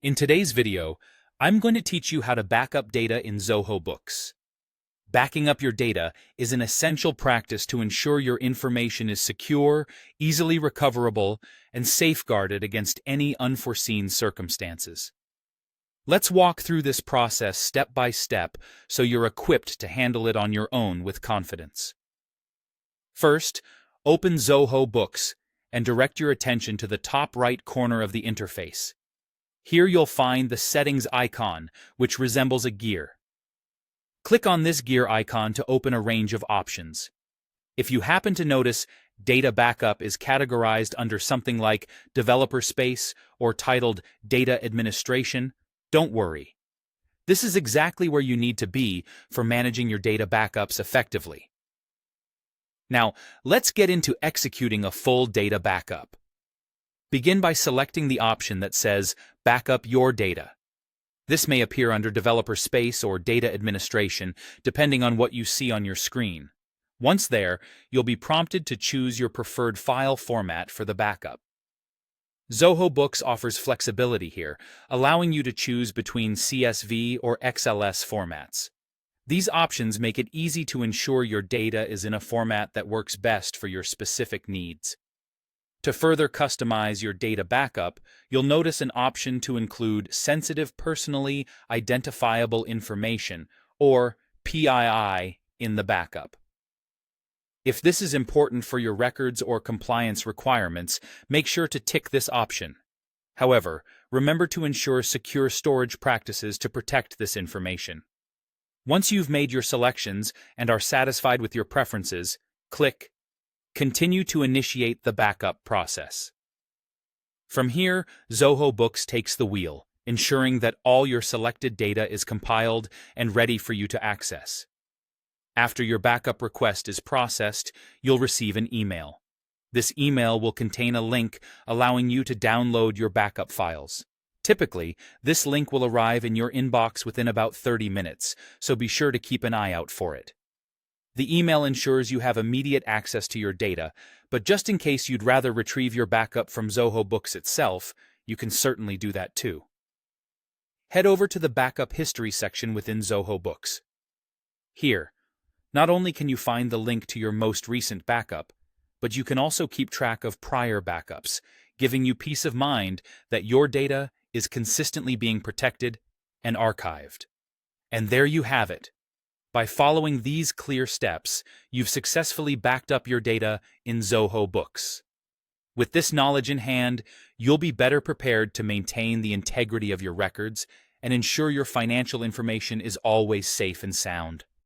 In today's video, I'm going to teach you how to back up data in Zoho Books. Backing up your data is an essential practice to ensure your information is secure, easily recoverable, and safeguarded against any unforeseen circumstances. Let's walk through this process step by step so you're equipped to handle it on your own with confidence. First, open Zoho Books and direct your attention to the top right corner of the interface. Here you'll find the Settings icon, which resembles a gear. Click on this gear icon to open a range of options. If you happen to notice Data Backup is categorized under something like Developer Space or titled Data Administration, don't worry. This is exactly where you need to be for managing your data backups effectively. Now, let's get into executing a full data backup. Begin by selecting the option that says Backup Your Data. This may appear under Developer Space or Data Administration, depending on what you see on your screen. Once there, you'll be prompted to choose your preferred file format for the backup. Zoho Books offers flexibility here, allowing you to choose between CSV or XLS formats. These options make it easy to ensure your data is in a format that works best for your specific needs. To further customize your data backup, you'll notice an option to include Sensitive Personally Identifiable Information, or PII, in the backup. If this is important for your records or compliance requirements, make sure to tick this option. However, remember to ensure secure storage practices to protect this information. Once you've made your selections and are satisfied with your preferences, click Continue to initiate the backup process. From here, Zoho Books takes the wheel, ensuring that all your selected data is compiled and ready for you to access. After your backup request is processed, you'll receive an email. This email will contain a link allowing you to download your backup files. Typically, this link will arrive in your inbox within about 30 minutes, so be sure to keep an eye out for it. The email ensures you have immediate access to your data, but just in case you'd rather retrieve your backup from Zoho Books itself, you can certainly do that too. Head over to the Backup History section within Zoho Books. Here, not only can you find the link to your most recent backup, but you can also keep track of prior backups, giving you peace of mind that your data is consistently being protected and archived. And there you have it. By following these clear steps, you've successfully backed up your data in Zoho Books. With this knowledge in hand, you'll be better prepared to maintain the integrity of your records and ensure your financial information is always safe and sound.